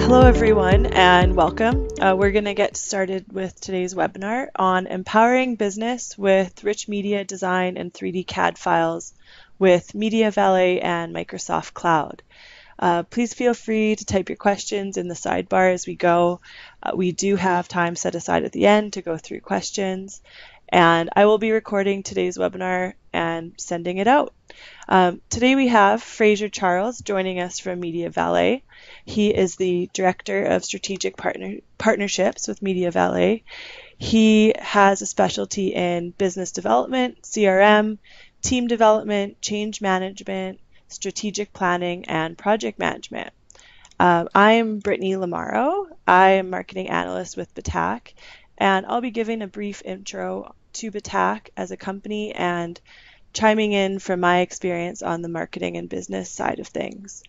Hello everyone and welcome. We're going to get started with today's webinar on empowering business with rich media design and 3D CAD files with MediaValet and Microsoft Cloud. Please feel free to type your questions in the sidebar as we go. We do have time set aside at the end to go through questions, and I will be recording today's webinar and sending it out. Today we have Fraser Charles joining us from MediaValet. He is the Director of Strategic Partnerships with MediaValet. He has a specialty in business development, CRM, team development, change management, strategic planning, and project management. I'm Brittany Lamaro. I am Marketing Analyst with Betach, and I'll be giving a brief intro to Betach as a company and chiming in from my experience on the marketing and business side of things.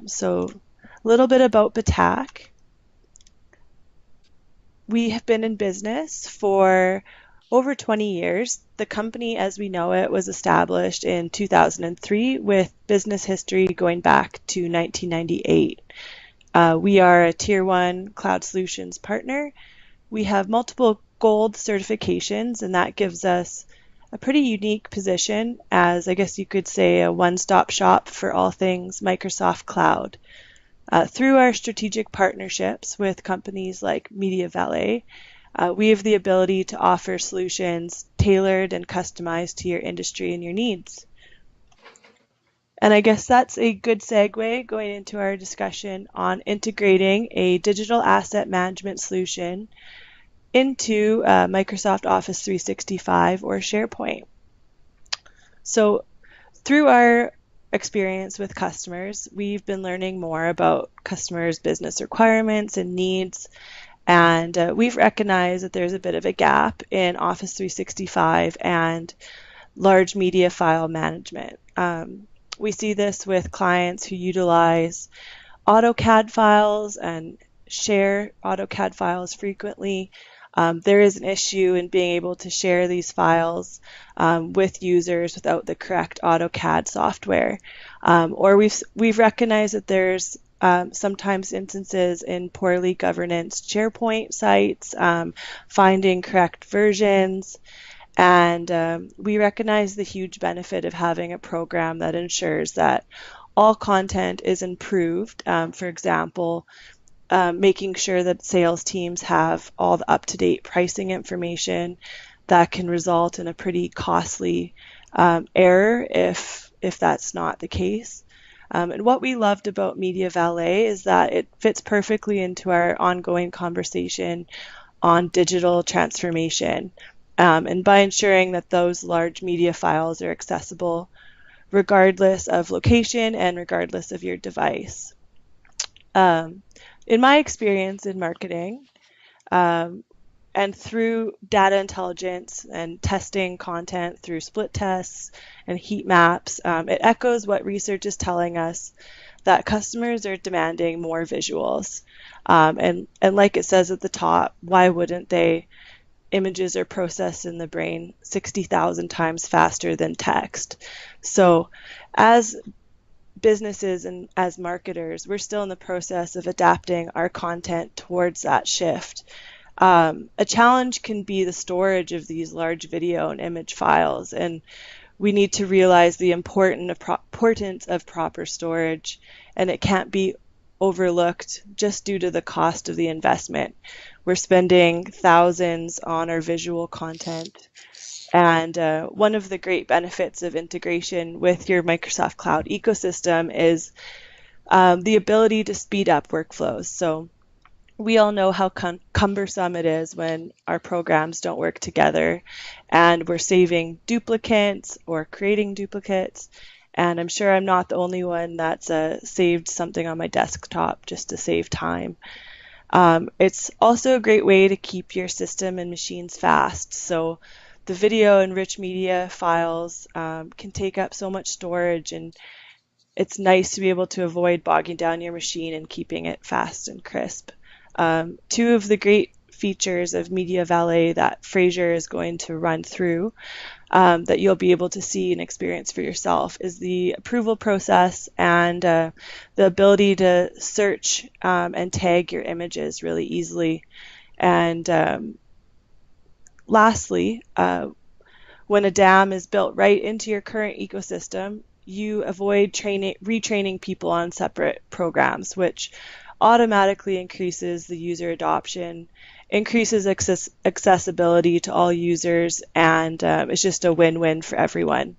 So a little bit about Betach. We have been in business for over 20 years. The company as we know it was established in 2003 with business history going back to 1998. We are a Tier 1 Cloud Solutions partner. We have multiple gold certifications, and that gives us a pretty unique position as, I guess you could say, a one-stop shop for all things Microsoft Cloud. Through our strategic partnerships with companies like MediaValet, we have the ability to offer solutions tailored and customized to your industry and your needs. And I guess that's a good segue going into our discussion on integrating a digital asset management solution into Microsoft Office 365 or SharePoint. So through our experience with customers, we've been learning more about customers' business requirements and needs, and we've recognized that there's a bit of a gap in Office 365 and large media file management. We see this with clients who utilize AutoCAD files and share AutoCAD files frequently. There is an issue in being able to share these files with users without the correct AutoCAD software. Or we've recognized that there's sometimes instances in poorly governed SharePoint sites, finding correct versions, and we recognize the huge benefit of having a program that ensures that all content is improved. For example, making sure that sales teams have all the up-to-date pricing information that can result in a pretty costly error if that's not the case. And what we loved about MediaValet is that it fits perfectly into our ongoing conversation on digital transformation, and by ensuring that those large media files are accessible regardless of location and regardless of your device. In my experience in marketing, and through data intelligence and testing content through split tests and heat maps, it echoes what research is telling us, that customers are demanding more visuals. And like it says at the top, why wouldn't they? Images are processed in the brain 60,000 times faster than text. So as businesses and as marketers, we're still in the process of adapting our content towards that shift. A challenge can be the storage of these large video and image files, and we need to realize the importance of proper storage, and it can't be overlooked just due to the cost of the investment. We're spending thousands on our visual content, and one of the great benefits of integration with your Microsoft Cloud ecosystem is the ability to speed up workflows. So we all know how cumbersome it is when our programs don't work together, and we're saving duplicates or creating duplicates. And I'm sure I'm not the only one that's saved something on my desktop just to save time. It's also a great way to keep your system and machines fast. So the video and rich media files can take up so much storage, and it's nice to be able to avoid bogging down your machine and keeping it fast and crisp. Two of the great features of MediaValet that Fraser is going to run through that you'll be able to see and experience for yourself is the approval process and the ability to search and tag your images really easily. And lastly, when a dam is built right into your current ecosystem, you avoid retraining people on separate programs, which automatically increases the user adoption, increases accessibility to all users, and it's just a win-win for everyone.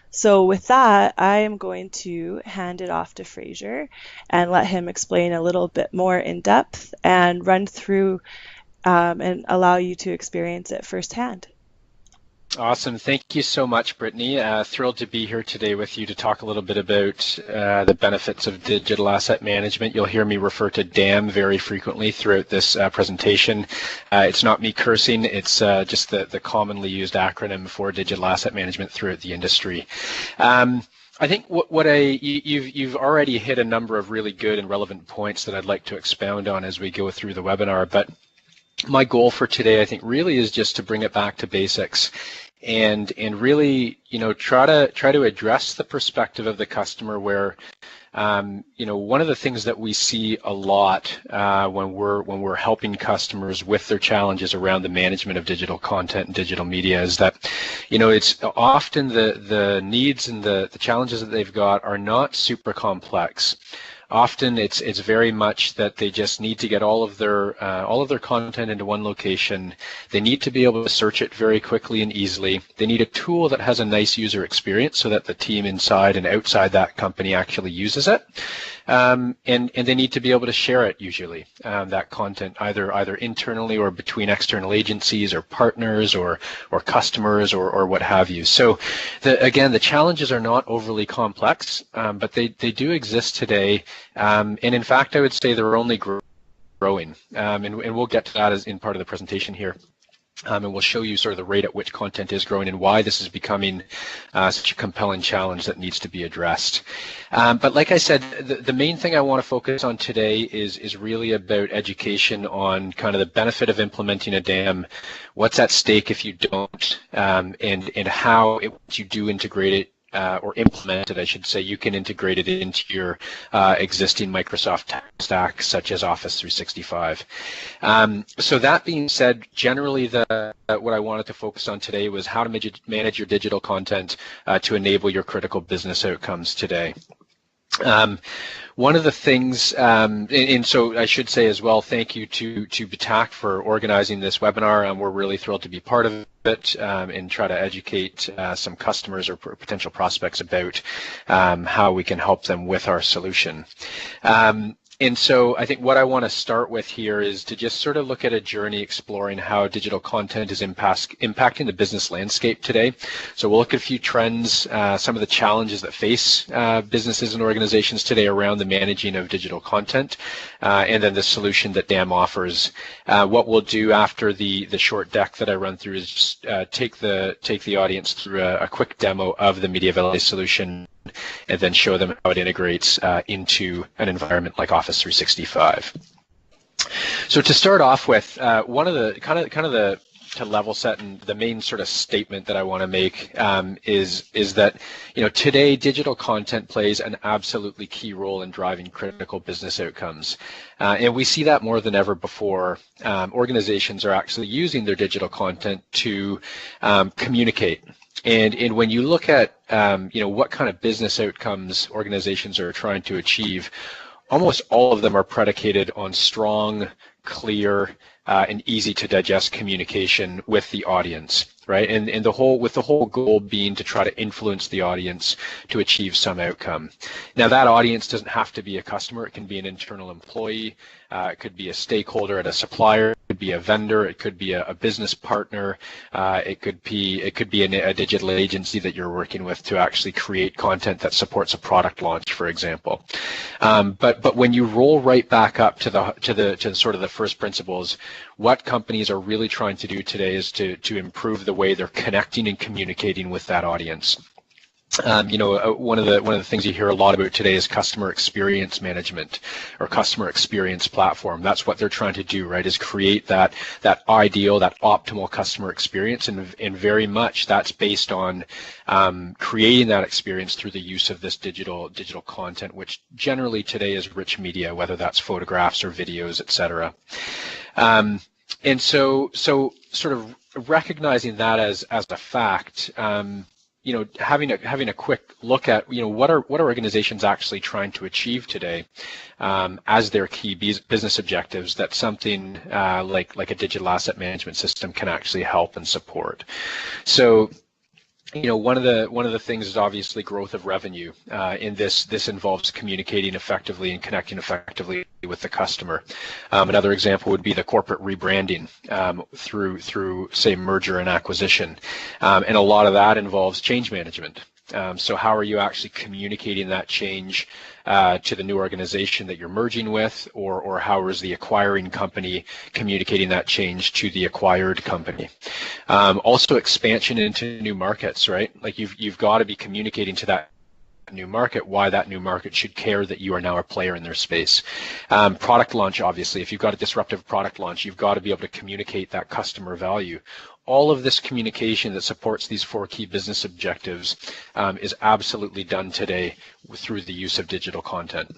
So with that, I am going to hand it off to Fraser and let him explain a little bit more in depth and run through and allow you to experience it firsthand. Awesome. Thank you so much, Brittany. Thrilled to be here today with you to talk a little bit about the benefits of digital asset management. You'll hear me refer to DAM very frequently throughout this presentation. It's not me cursing, it's just the commonly used acronym for digital asset management throughout the industry. I think you've already hit a number of really good and relevant points that I'd like to expound on as we go through the webinar, but my goal for today, I think, really is just to bring it back to basics and really, try to address the perspective of the customer where, one of the things that we see a lot when we're helping customers with their challenges around the management of digital content and digital media is that, it's often the needs and the challenges that they've got are not super complex. Often it's very much that they just need to get all of their content into one location. They need to be able to search it very quickly and easily. They need a tool that has a nice user experience so that the team inside and outside that company actually uses it. And they need to be able to share it usually, that content either internally or between external agencies or partners or customers or what have you. So again, the challenges are not overly complex, but they do exist today. And in fact, I would say they're only growing. And we'll get to that as in part of the presentation here. And we'll show you sort of the rate at which content is growing and why this is becoming such a compelling challenge that needs to be addressed. But like I said, the main thing I want to focus on today is really about education on kind of the benefit of implementing a DAM, what's at stake if you don't, and how once you do integrate it, or implement it, I should say, you can integrate it into your existing Microsoft tech stack, such as Office 365. So that being said, generally what I wanted to focus on today was how to manage your digital content to enable your critical business outcomes today. One of the things, and so I should say as well, thank you to Betach for organizing this webinar, and we're really thrilled to be part of it and try to educate some customers or potential prospects about how we can help them with our solution. And so I think what I want to start with here is to just sort of look at a journey exploring how digital content is impacting the business landscape today. So we'll look at a few trends, some of the challenges that face businesses and organizations today around the managing of digital content, and then the solution that DAM offers. What we'll do after the short deck that I run through is just take the audience through a quick demo of the MediaValet solution and then show them how it integrates into an environment like Office 365. So to start off with, one of the kind of to level set, and the main sort of statement that I want to make is that today digital content plays an absolutely key role in driving critical business outcomes, and we see that more than ever before. Organizations are actually using their digital content to communicate. And when you look at what kind of business outcomes organizations are trying to achieve, almost all of them are predicated on strong, clear, and easy to digest communication with the audience, right? And the whole goal being to try to influence the audience to achieve some outcome. Now that audience doesn't have to be a customer; it can be an internal employee, it could be a stakeholder at a supplier, it could be a vendor, it could be a business partner, it could be a digital agency that you're working with to actually create content that supports a product launch, for example. But when you roll right back up to sort of the first principles, what companies are really trying to do today is to improve the way they're connecting and communicating with that audience. One of the things you hear a lot about today is customer experience management or customer experience platform. That's what they're trying to do, right? Is create that ideal, that optimal customer experience, and very much that's based on creating that experience through the use of this digital content, which generally today is rich media, whether that's photographs or videos, etc. And so sort of recognizing that as a fact. Having a quick look at what are organizations actually trying to achieve today as their key business objectives that something like a digital asset management system can actually help and support. So one of the things is obviously growth of revenue. In this involves communicating effectively and connecting effectively with the customer. Another example would be the corporate rebranding through say merger and acquisition, and a lot of that involves change management. So how are you actually communicating that change to the new organization that you're merging with, or how is the acquiring company communicating that change to the acquired company? Also expansion into new markets, right? Like you've got to be communicating to that new market why that new market should care that you are now a player in their space. Product launch, obviously, if you've got a disruptive product launch, you've got to be able to communicate that customer value. All of this communication that supports these 4 key business objectives is absolutely done today through the use of digital content.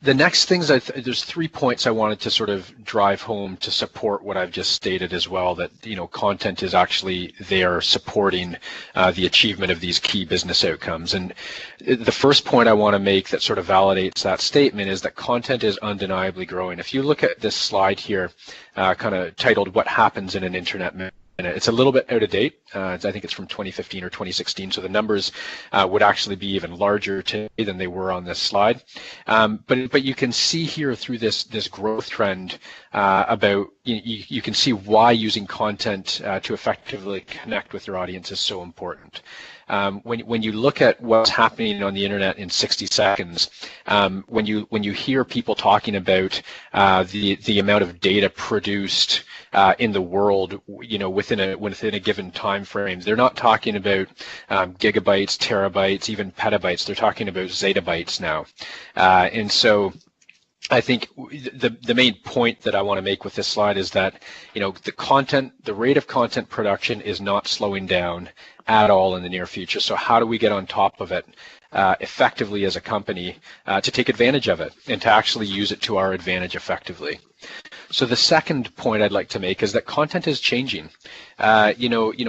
The next things, there's 3 points I wanted to sort of drive home to support what I've just stated as well, that content is actually there supporting the achievement of these key business outcomes. And the first point I want to make that sort of validates that statement is that content is undeniably growing. If you look at this slide here, kind of titled "What Happens in an Internet Minute," it's a little bit out of date. I think it's from 2015 or 2016, so the numbers would actually be even larger today than they were on this slide. But you can see here through this growth trend about you can see why using content to effectively connect with your audience is so important. When you look at what's happening on the internet in 60 seconds, when you hear people talking about the amount of data produced in the world, within a given time frame, they're not talking about gigabytes, terabytes, even petabytes. They're talking about zettabytes now, and so I think the main point that I want to make with this slide is that the rate of content production is not slowing down at all in the near future. So how do we get on top of it effectively as a company to take advantage of it and to actually use it to our advantage effectively? So the second point I'd like to make is that content is changing. A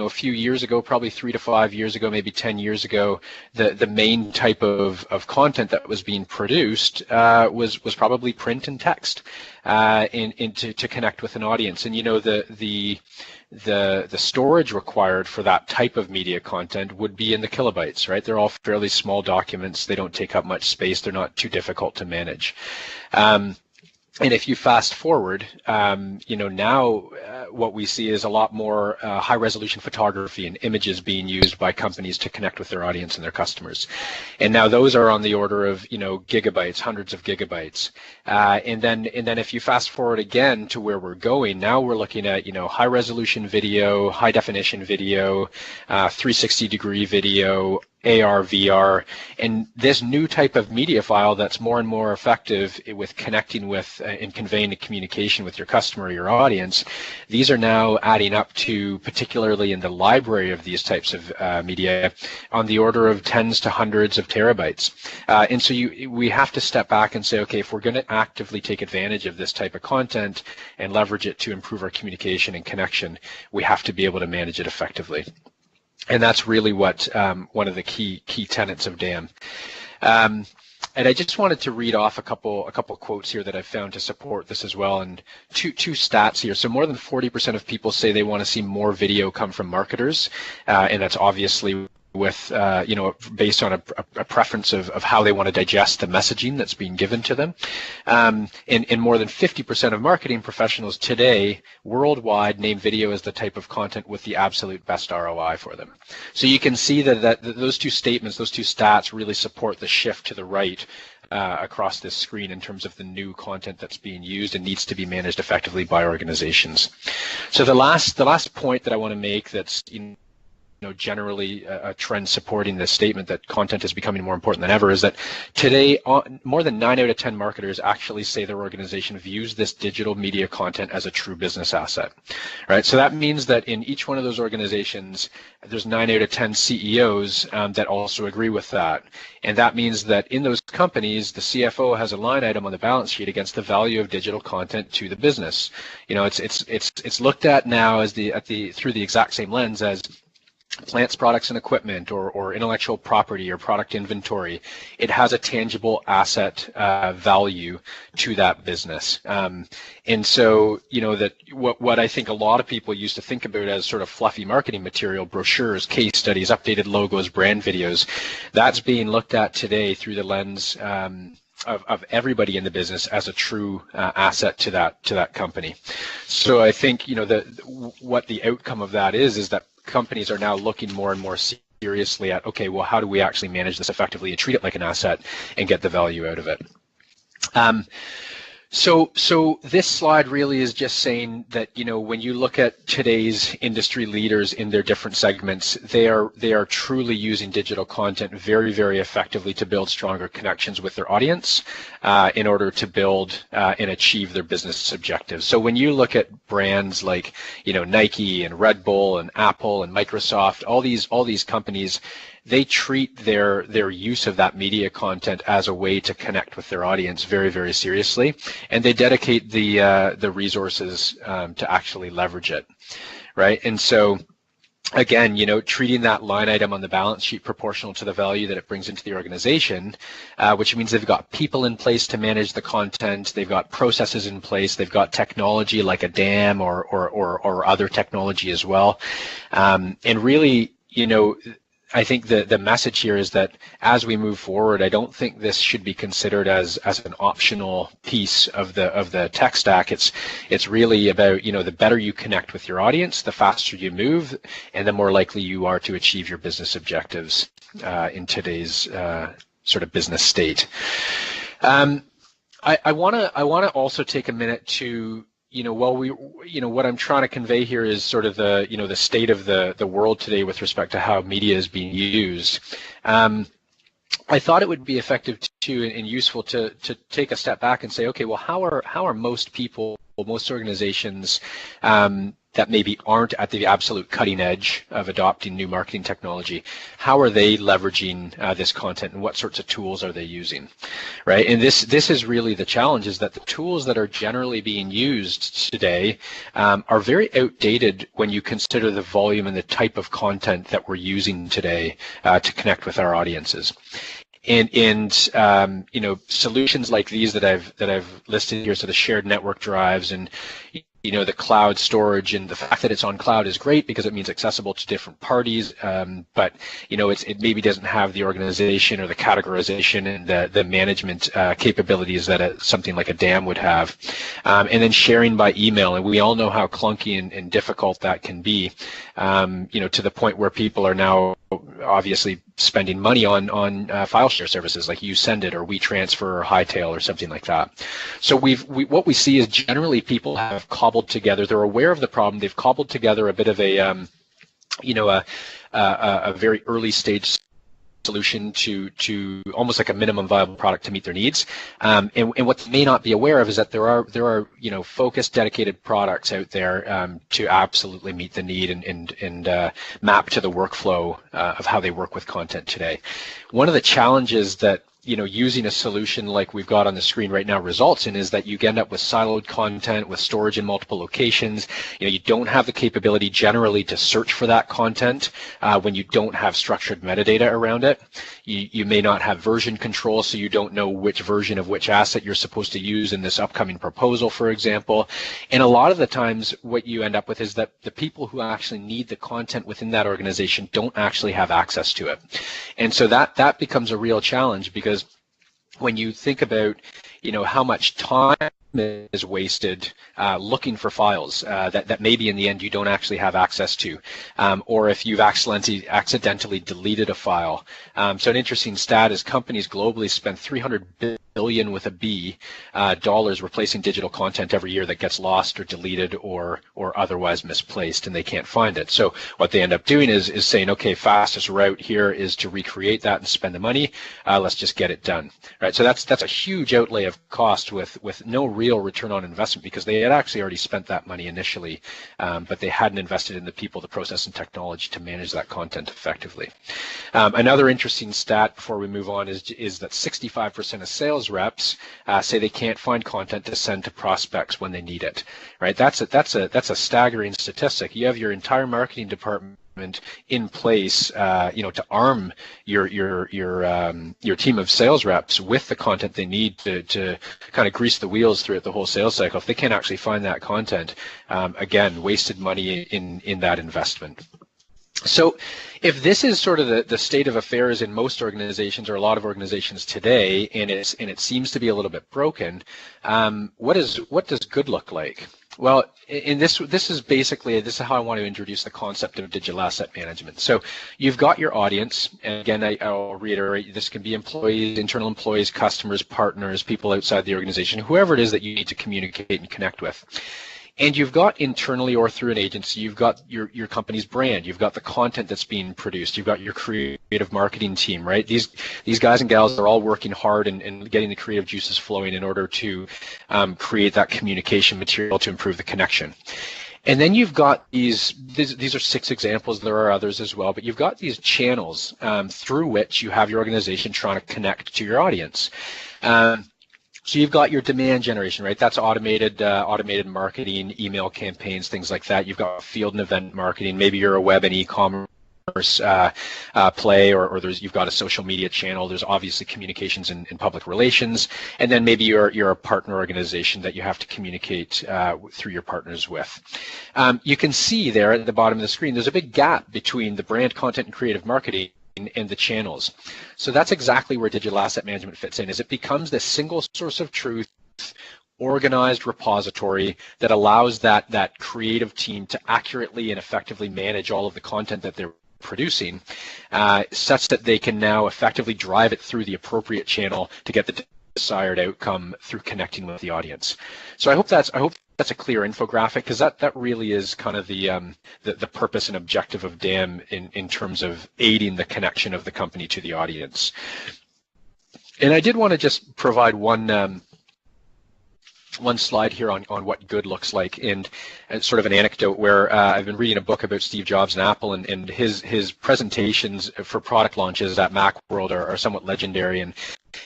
few years ago, probably 3 to 5 years ago, maybe 10 years ago, the main type of content that was being produced was probably print and text to connect with an audience. And the storage required for that type of media content would be in the kilobytes, right? They're all fairly small documents. They don't take up much space. They're not too difficult to manage. And if you fast forward, now what we see is a lot more high-resolution photography and images being used by companies to connect with their audience and their customers. And now those are on the order of gigabytes, hundreds of gigabytes. And then if you fast forward again to where we're going, now we're looking at high-resolution video, high-definition video, 360-degree video, AR, VR, and this new type of media file that's more and more effective with connecting with and conveying the communication with your customer or your audience. These are now adding up to, particularly in the library of these types of media, on the order of tens to hundreds of terabytes. And so we have to step back and say, okay, if we're going to actively take advantage of this type of content and leverage it to improve our communication and connection, we have to be able to manage it effectively. And that's really what one of the key tenets of DAM. And I just wanted to read off a couple quotes here that I've found to support this as well, and two stats here. So more than 40% of people say they want to see more video come from marketers, and that's obviously with based on a preference of how they want to digest the messaging that's being given to them. And more than 50% of marketing professionals today worldwide name video as the type of content with the absolute best ROI for them. So you can see that those two statements, those two stats really support the shift to the right across this screen in terms of the new content that's being used and needs to be managed effectively by organizations. So the last point that I want to make that's generally a trend supporting this statement that content is becoming more important than ever is that today more than 9 out of 10 marketers actually say their organization views this digital media content as a true business asset, right? So that means that in each one of those organizations, there's 9 out of 10 CEOs that also agree with that. And that means that in those companies, the CFO has a line item on the balance sheet against the value of digital content to the business. It's looked at now as through the exact same lens as plants, products, and equipment, or intellectual property or product inventory. It has a tangible asset value to that business. And so, that what I think a lot of people used to think about as sort of fluffy marketing material, brochures, case studies, updated logos, brand videos, that's being looked at today through the lens of everybody in the business as a true asset to that company. So I think what the outcome of that is that companies are now looking more and more seriously at, okay, well, how do we actually manage this effectively and treat it like an asset and get the value out of it? So this slide really is just saying that, when you look at today's industry leaders in their different segments, they are truly using digital content very, very effectively to build stronger connections with their audience in order to build and achieve their business objectives. So when you look at brands like, Nike and Red Bull and Apple and Microsoft, all these companies, they treat their use of that media content as a way to connect with their audience very, very seriously, and they dedicate the resources to actually leverage it, right? And so, again, treating that line item on the balance sheet proportional to the value that it brings into the organization, which means they've got people in place to manage the content, they've got processes in place, they've got technology like a DAM or other technology as well, and really, I think the message here is that as we move forward, I don't think this should be considered as an optional piece of the tech stack. It's really about, the better you connect with your audience, the faster you move, and the more likely you are to achieve your business objectives in today's sort of business state. I want to also take a minute to what I'm trying to convey here is sort of the state of the world today with respect to how media is being used. I thought it would be effective too and useful to take a step back and say, okay, well, how are most people, most organizations that maybe aren't at the absolute cutting edge of adopting new marketing technology, how are they leveraging this content, and what sorts of tools are they using, right? And this is really the challenge, is that the tools that are generally being used today are very outdated when you consider the volume and the type of content that we're using today to connect with our audiences. And solutions like these that I've listed here, so the shared network drives and the cloud storage, and the fact that it's on cloud is great because it means accessible to different parties, but it maybe doesn't have the organization or the categorization and the management capabilities that something like a DAM would have. And then sharing by email, and we all know how clunky and difficult that can be, to the point where people are now obviously spending money on file share services like YouSendIt or WeTransfer or Hightail or something like that. So what we see is generally people have cobbled together. They're aware of the problem. They've cobbled together a bit of a very early stage solution to almost like a minimum viable product to meet their needs. And what they may not be aware of is that there are focused, dedicated products out there to absolutely meet the need and map to the workflow of how they work with content today. One of the challenges that using a solution like we've got on the screen right now results in is that you end up with siloed content with storage in multiple locations. You don't have the capability generally to search for that content when you don't have structured metadata around it. You may not have version control, so you don't know which version of which asset you're supposed to use in this upcoming proposal, for example. And a lot of the times what you end up with is that the people who actually need the content within that organization don't actually have access to it. And so that becomes a real challenge, because when you think about, how much time is wasted looking for files that maybe in the end you don't actually have access to, or if you've accidentally deleted a file. So an interesting stat is companies globally spend $300 billion with a B dollars replacing digital content every year that gets lost or deleted or otherwise misplaced, and they can't find it. So what they end up doing is saying, okay, fastest route here is to recreate that and spend the money. Let's just get it done. Right. So that's a huge outlay of cost with no real return on investment, because they had actually already spent that money initially, but they hadn't invested in the people, the process, and technology to manage that content effectively. Another interesting stat before we move on is that 65% of sales reps say they can't find content to send to prospects when they need it. Right? That's a staggering statistic. You have your entire marketing department in place, to arm your team of sales reps with the content they need to kind of grease the wheels throughout the whole sales cycle. If they can't actually find that content, again, wasted money in that investment. So if this is sort of the state of affairs in most organizations, or a lot of organizations today, and it seems to be a little bit broken, what does good look like? Well, this is how I want to introduce the concept of digital asset management. So you've got your audience, and again, I'll reiterate, this can be employees, internal employees, customers, partners, people outside the organization, whoever it is that you need to communicate and connect with. And you've got internally or through an agency, you've got your company's brand, you've got the content that's being produced, you've got your creative marketing team, right? These guys and gals are all working hard and getting the creative juices flowing in order to create that communication material to improve the connection. And then you've got these are 6 examples, there are others as well, but you've got these channels through which you have your organization trying to connect to your audience. So you've got your demand generation, right? That's automated marketing, email campaigns, things like that. You've got field and event marketing. Maybe you're a web and e-commerce play, or you've got a social media channel. There's obviously communications in public relations, and then maybe you're a partner organization that you have to communicate through your partners with. You can see there at the bottom of the screen, there's a big gap between the brand content and creative marketing and the channels. So that's exactly where digital asset management fits in, is it becomes this single source of truth, organized repository that allows that creative team to accurately and effectively manage all of the content that they're producing, such that they can now effectively drive it through the appropriate channel to get the desired outcome through connecting with the audience. So I hope that's a clear infographic, because that really is kind of the purpose and objective of DAM in terms of aiding the connection of the company to the audience. And I did want to just provide one slide here on what good looks like, and sort of an anecdote where I've been reading a book about Steve Jobs and Apple, and his presentations for product launches at Macworld are somewhat legendary. And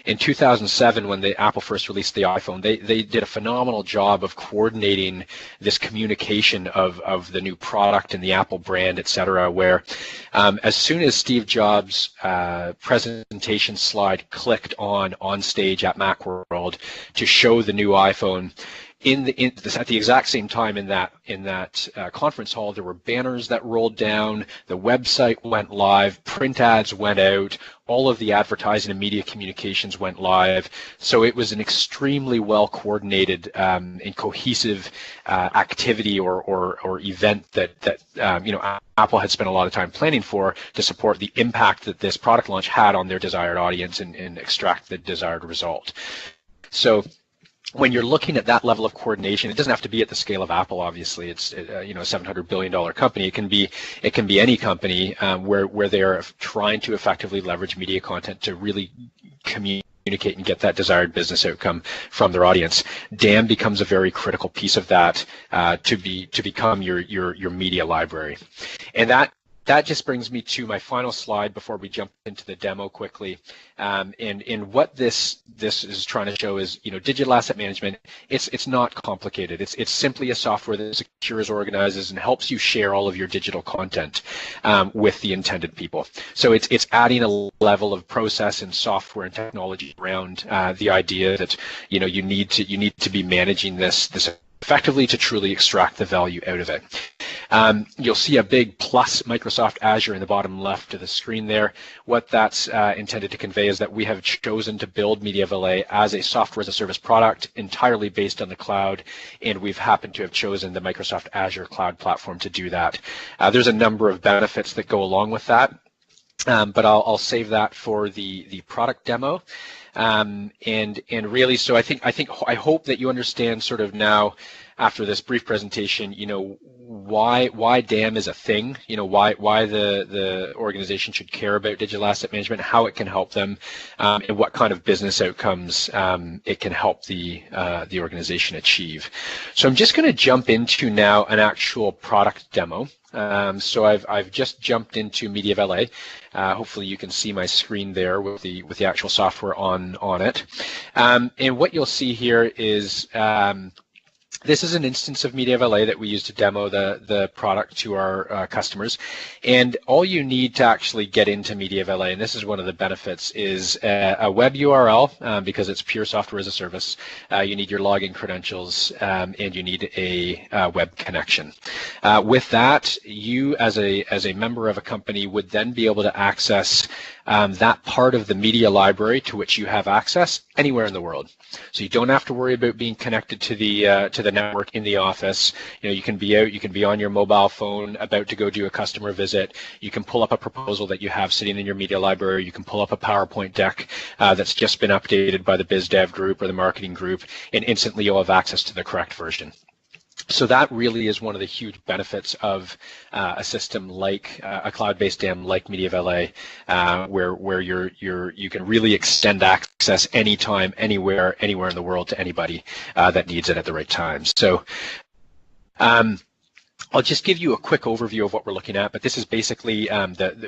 in 2007, when Apple first released the iPhone, they did a phenomenal job of coordinating this communication of the new product and the Apple brand, etc., where as soon as Steve Jobs' presentation slide clicked on stage at Macworld to show the new iPhone, at the exact same time in that conference hall, there were banners that rolled down, the website went live, print ads went out, all of the advertising and media communications went live. So it was an extremely well coordinated and cohesive activity or event that Apple had spent a lot of time planning for, to support the impact that this product launch had on their desired audience and extract the desired result. So when you're looking at that level of coordination, it doesn't have to be at the scale of Apple. Obviously, it's a $700 billion company. It can be any company where they are trying to effectively leverage media content to really communicate and get that desired business outcome from their audience. DAM becomes a very critical piece of that to become your media library, and that just brings me to my final slide before we jump into the demo quickly. And what this is trying to show is, digital asset management, it's not complicated. It's simply a software that secures, organizes, and helps you share all of your digital content with the intended people. So it's adding a level of process and software and technology around the idea that you need to be managing this effectively to truly extract the value out of it. You'll see a big plus Microsoft Azure in the bottom left of the screen there. What that's intended to convey is that we have chosen to build MediaValet as a software as a service product entirely based on the cloud, and we've happened to have chosen the Microsoft Azure cloud platform to do that. There's a number of benefits that go along with that. but I'll save that for the product demo. And really, so I hope that you understand sort of now, after this brief presentation, why DAM is a thing, why the organization should care about digital asset management, how it can help them, and what kind of business outcomes it can help the organization achieve. So I'm just going to jump into now an actual product demo. So I've just jumped into MediaValet. Hopefully you can see my screen there with the actual software on it. And what you'll see here is this is an instance of MediaValet that we use to demo the product to our customers. And all you need to actually get into MediaValet, and this is one of the benefits, is a web URL, because it's pure software as a service. You need your login credentials, and you need a web connection. With that, you as a member of a company would then be able to access that part of the media library to which you have access anywhere in the world. So you don't have to worry about being connected to the network in the office. You can be out, you can be on your mobile phone about to go do a customer visit. You can pull up a proposal that you have sitting in your media library. You can pull up a PowerPoint deck that's just been updated by the biz dev group or the marketing group, and instantly you'll have access to the correct version. So that really is one of the huge benefits of a system like a cloud-based DAM like MediaValet, where you can really extend access anytime, anywhere in the world to anybody that needs it at the right time. So I'll just give you a quick overview of what we're looking at, but this is basically,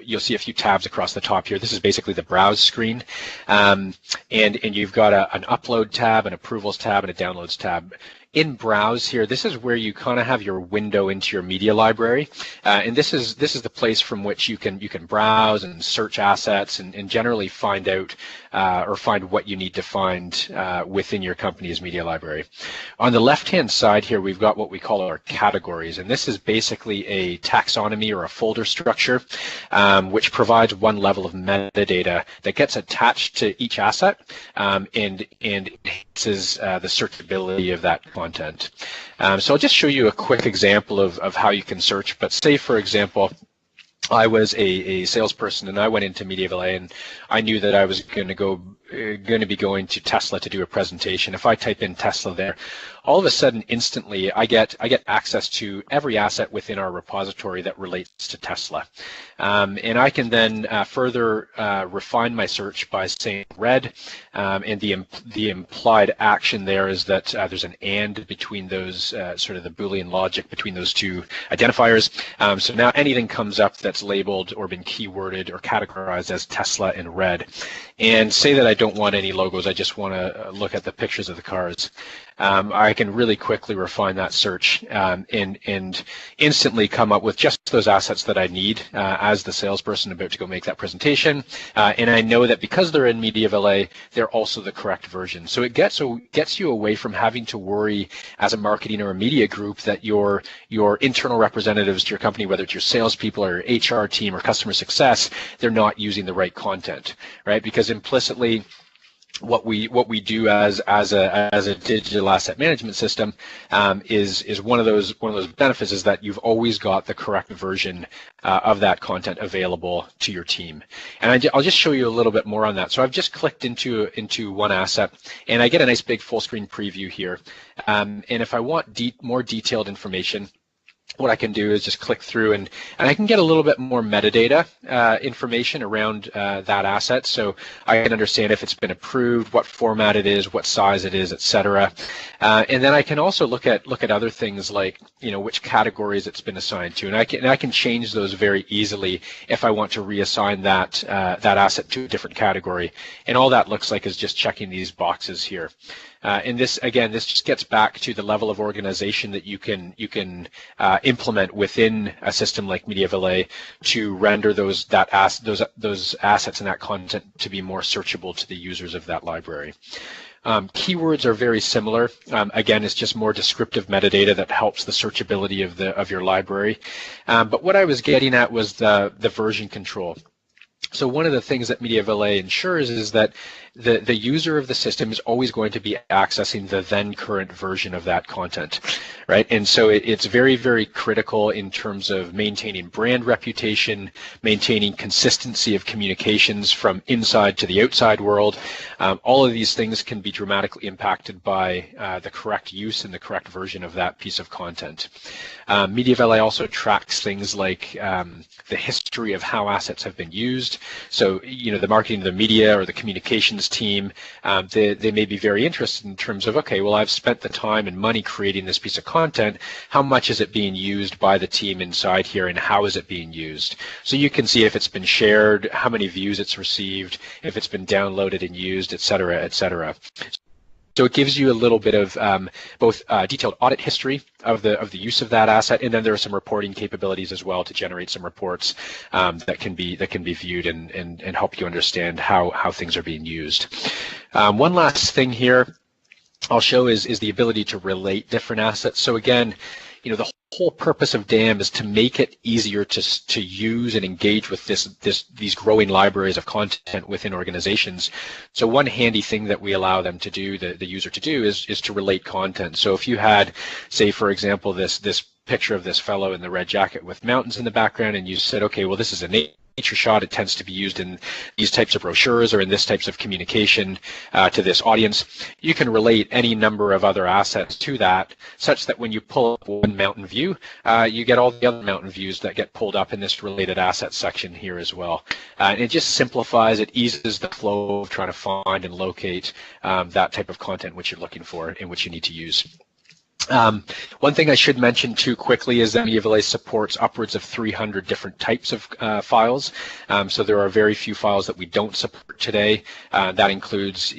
you'll see a few tabs across the top here. This is basically the browse screen, and you've got an upload tab, an approvals tab, and a downloads tab. In browse here, this is where you kind of have your window into your media library, and this is the place from which you can browse and search assets and generally find out or find what you need to find within your company's media library. On the left-hand side here, we've got what we call our categories, and this is basically a taxonomy or a folder structure, which provides one level of metadata that gets attached to each asset and enhances the searchability of that content. So I'll just show you a quick example of how you can search, but say, for example, I was a salesperson and I went into MediaValet and I knew that I was going to be going to Tesla to do a presentation. If I type in Tesla there, all of a sudden, instantly, I get access to every asset within our repository that relates to Tesla. And I can then further refine my search by saying red, and the implied action there is that there's an and between those, sort of the Boolean logic between those two identifiers. So now anything comes up that's labeled or been keyworded or categorized as Tesla in red. And say that I don't want any logos, I just want to look at the pictures of the cars. I can really quickly refine that search and instantly come up with just those assets that I need as the salesperson about to go make that presentation. And I know that because they're in MediaValet, they're also the correct version. So it gets you away from having to worry as a marketing or a media group that your internal representatives to your company, whether it's your salespeople or your HR team or customer success, they're not using the right content, right? Because implicitly, what we do as a digital asset management system is one of those benefits is that you've always got the correct version of that content available to your team. And I'll just show you a little bit more on that. So I've just clicked into one asset, and I get a nice big full screen preview here. And if I want more detailed information, what I can do is just click through and I can get a little bit more metadata information around that asset, so I can understand if it's been approved, what format it is, what size it is, etc. And then I can also look at other things like which categories it's been assigned to, and I can change those very easily if I want to reassign that asset to a different category. And all that looks like is just checking these boxes here. And this just gets back to the level of organization that you can implement within a system like MediaValet to render those assets and that content to be more searchable to the users of that library. Keywords are very similar. Again, it's just more descriptive metadata that helps the searchability of your library. But what I was getting at was the version control. So one of the things that MediaValet ensures is that the user of the system is always going to be accessing the then current version of that content, right? And so it's very, very critical in terms of maintaining brand reputation, maintaining consistency of communications from inside to the outside world. All of these things can be dramatically impacted by the correct use and the correct version of that piece of content. MediaValet also tracks things like the history of how assets have been used. So, the marketing, the media, or the communications team, they may be very interested in terms of, okay, well, I've spent the time and money creating this piece of content. How much is it being used by the team inside here, and how is it being used? So you can see if it's been shared, how many views it's received, if it's been downloaded and used, et cetera, et cetera. So it gives you a little bit of both detailed audit history of the use of that asset, and then there are some reporting capabilities as well to generate some reports that can be viewed and help you understand how things are being used. One last thing here I'll show is the ability to relate different assets. So again, the whole purpose of DAM is to make it easier to use and engage with these growing libraries of content within organizations. So one handy thing that we allow them to do, the user to do, is to relate content. So if you had, say, for example, this picture of this fellow in the red jacket with mountains in the background, and you said, okay, well, this is a nature shot. It tends to be used in these types of brochures or in this types of communication to this audience. You can relate any number of other assets to that, such that when you pull up one mountain view, you get all the other mountain views that get pulled up in this related assets section here as well. And it just simplifies, it eases the flow of trying to find and locate that type of content which you're looking for and which you need to use. One thing I should mention too quickly is that MediaValet supports upwards of 300 different types of files. So there are very few files that we don't support today. That includes,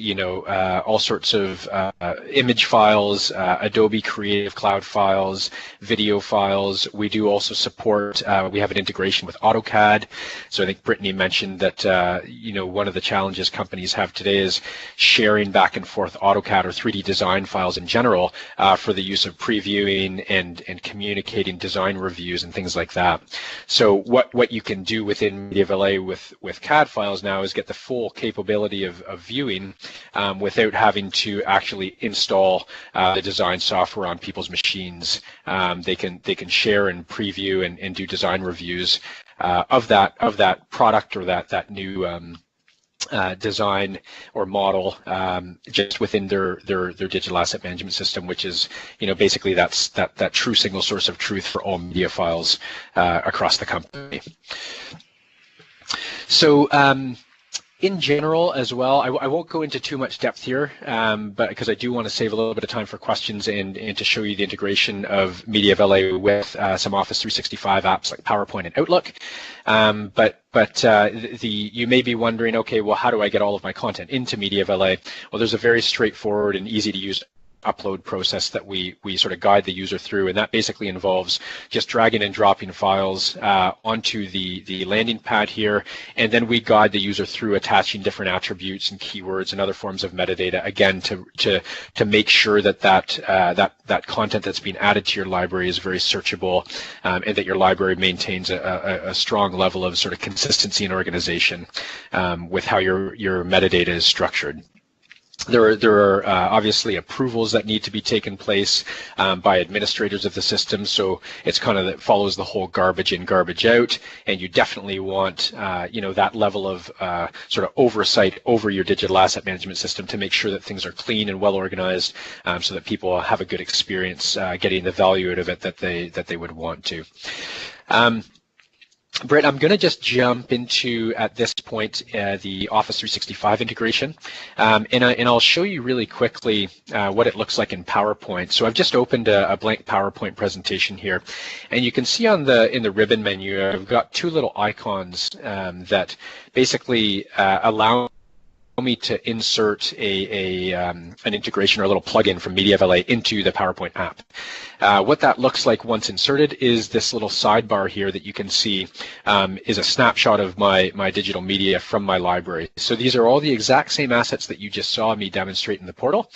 all sorts of image files, Adobe Creative Cloud files, video files. We do also support, we have an integration with AutoCAD. So I think Brittany mentioned that, one of the challenges companies have today is sharing back and forth AutoCAD or 3D design files in general for the use of previewing and communicating design reviews and things like that. So what you can do within MediaValet with CAD files now is get the full capability of viewing without having to actually install the design software on people's machines. They can share and preview and do design reviews of that product or that new design or model just within their digital asset management system, which is, basically that's that true single source of truth for all media files across the company. So in general as well, I won't go into too much depth here, but because I do want to save a little bit of time for questions and to show you the integration of MediaValet with some Office 365 apps like PowerPoint and Outlook. You may be wondering, okay, well, how do I get all of my content into MediaValet? Well, there's a very straightforward and easy to use upload process that we sort of guide the user through, and that basically involves just dragging and dropping files onto the landing pad here, and then we guide the user through attaching different attributes and keywords and other forms of metadata, again to make sure that content that's being added to your library is very searchable, and that your library maintains a strong level of sort of consistency and organization with how your metadata is structured. There are obviously approvals that need to be taken place by administrators of the system, so it's kind of that follows the whole garbage in, garbage out, and you definitely want that level of sort of oversight over your digital asset management system to make sure that things are clean and well organized, so that people have a good experience getting the value out of it that they would want to. Britt, I'm going to just jump into, at this point, the Office 365 integration, and I'll show you really quickly what it looks like in PowerPoint. So I've just opened a blank PowerPoint presentation here, and you can see in the ribbon menu, I've got two little icons that basically allow me to insert an integration or a little plugin from MediaValet into the PowerPoint app. What that looks like once inserted is this little sidebar here that you can see is a snapshot of my digital media from my library. So these are all the exact same assets that you just saw me demonstrate in the portal.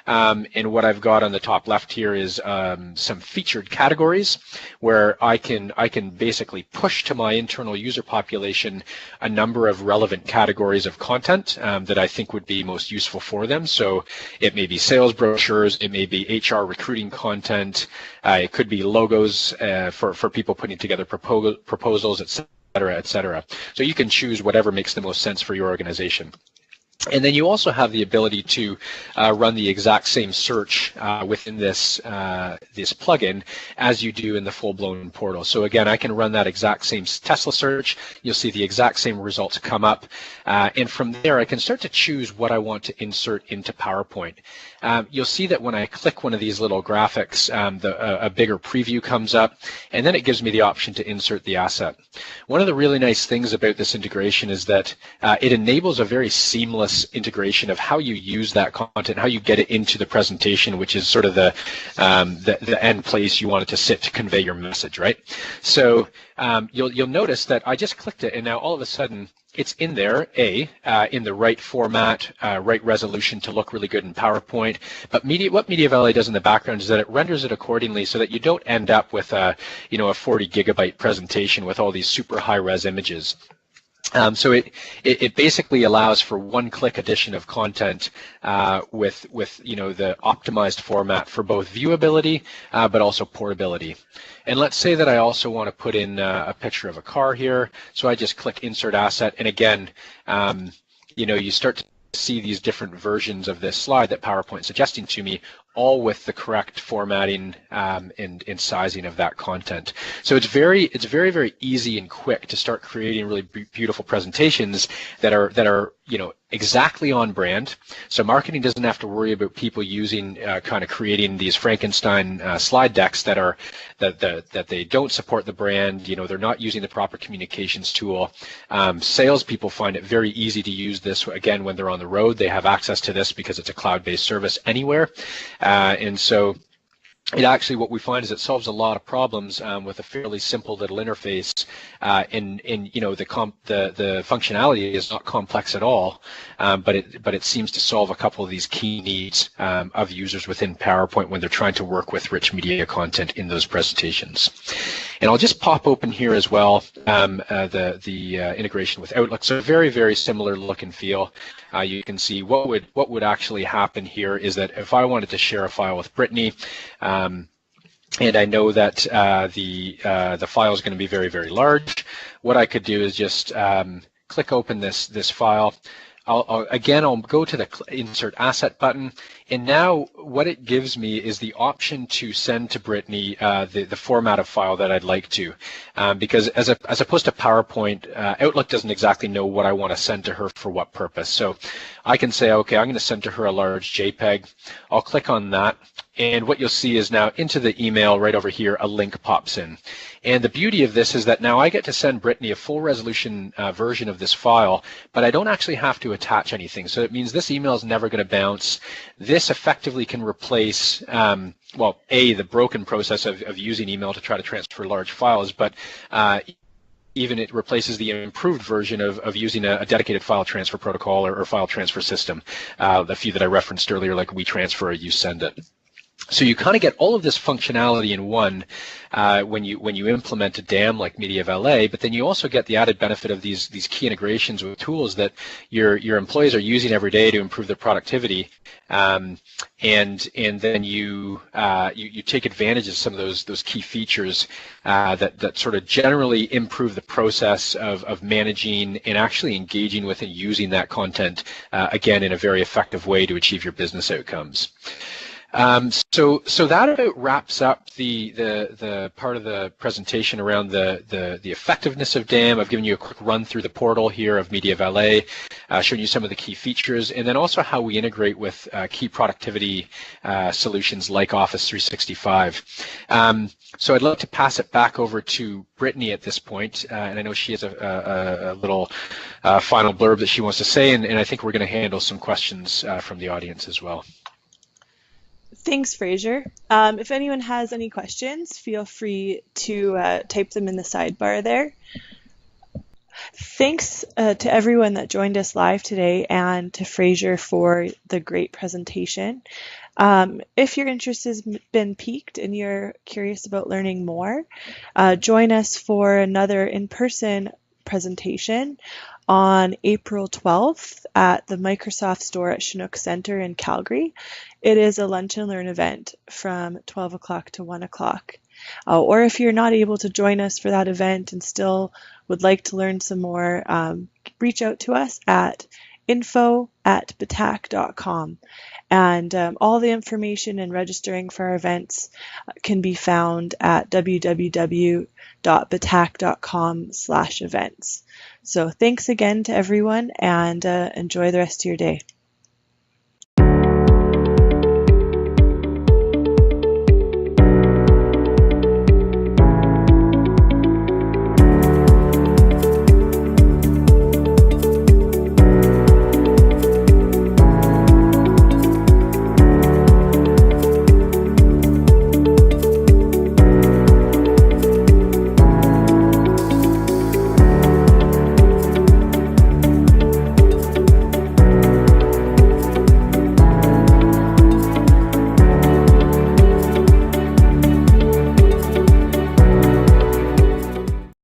And what I've got on the top left here is some featured categories where I can basically push to my internal user population a number of relevant categories of content that I think would be most useful for them. So it may be sales brochures, it may be HR recruiting content, it could be logos for people putting together proposals, et cetera, et cetera. So you can choose whatever makes the most sense for your organization. And then you also have the ability to run the exact same search within this this plugin as you do in the full-blown portal. So again, I can run that exact same Tesla search. You'll see the exact same results come up, and from there I can start to choose what I want to insert into PowerPoint. You'll see that when I click one of these little graphics, a bigger preview comes up, and then it gives me the option to insert the asset. One of the really nice things about this integration is that it enables a very seamless integration of how you use that content, how you get it into the presentation, which is sort of the end place you want it to sit to convey your message, right? So you'll notice that I just clicked it, and now all of a sudden it's in there, in the right format, right resolution to look really good in PowerPoint. But what MediaValet does in the background is that it renders it accordingly so that you don't end up with a 40 gigabyte presentation with all these super high res images. So it basically allows for one-click addition of content with the optimized format for both viewability but also portability. And let's say that I also want to put in a picture of a car here. So I just click Insert Asset, and again, you start to see these different versions of this slide that PowerPoint's suggesting to me, all with the correct formatting and sizing of that content. So it's very, very easy and quick to start creating really beautiful presentations that are exactly on brand. So marketing doesn't have to worry about people using kind of creating these Frankenstein slide decks that they don't support the brand. They're not using the proper communications tool. Salespeople find it very easy to use this. Again, when they're on the road, they have access to this because it's a cloud-based service anywhere. And so what we find is it solves a lot of problems with a fairly simple little interface, and the functionality is not complex at all, but it seems to solve a couple of these key needs of users within PowerPoint when they're trying to work with rich media content in those presentations. And I'll just pop open here as well the integration with Outlook. So very, very similar look and feel. You can see what would actually happen here is that if I wanted to share a file with Brittany, and I know that the file is going to be very, very large, what I could do is just click open this file. I'll go to the Insert Asset button, and now what it gives me is the option to send to Brittany the format of file that I'd like to, because as opposed to PowerPoint, Outlook doesn't exactly know what I want to send to her for what purpose. So I can say, okay, I'm going to send to her a large JPEG. I'll click on that, and what you'll see is now into the email right over here, a link pops in. And the beauty of this is that now I get to send Brittany a full resolution version of this file, but I don't actually have to attach anything. So it means this email is never going to bounce. This effectively can replace, the broken process of using email to try to transfer large files, but even it replaces the improved version of using a dedicated file transfer protocol or file transfer system, the few that I referenced earlier, like WeTransfer or YouSendIt. So you kind of get all of this functionality in one when you implement a DAM like MediaValet, but then you also get the added benefit of these key integrations with tools that your employees are using every day to improve their productivity, and then you take advantage of some of those key features that sort of generally improve the process of managing and actually engaging with and using that content again in a very effective way to achieve your business outcomes. So that about wraps up the part of the presentation around the effectiveness of DAM. I've given you a quick run through the portal here of MediaValet, showing you some of the key features, and then also how we integrate with key productivity solutions like Office 365. So I'd like to pass it back over to Brittany at this point, and I know she has a little final blurb that she wants to say, and I think we're going to handle some questions from the audience as well. Thanks, Fraser. If anyone has any questions, feel free to type them in the sidebar there. Thanks to everyone that joined us live today and to Fraser for the great presentation. If your interest has been piqued and you're curious about learning more, join us for another in-person presentation on April 12th at the Microsoft store at Chinook Center in Calgary. It is a lunch and learn event from 12 o'clock to 1 o'clock. Or if you're not able to join us for that event and still would like to learn some more, reach out to us at info@betach.com. And all the information and registering for our events can be found at www.betach.com/events. So thanks again to everyone, and enjoy the rest of your day.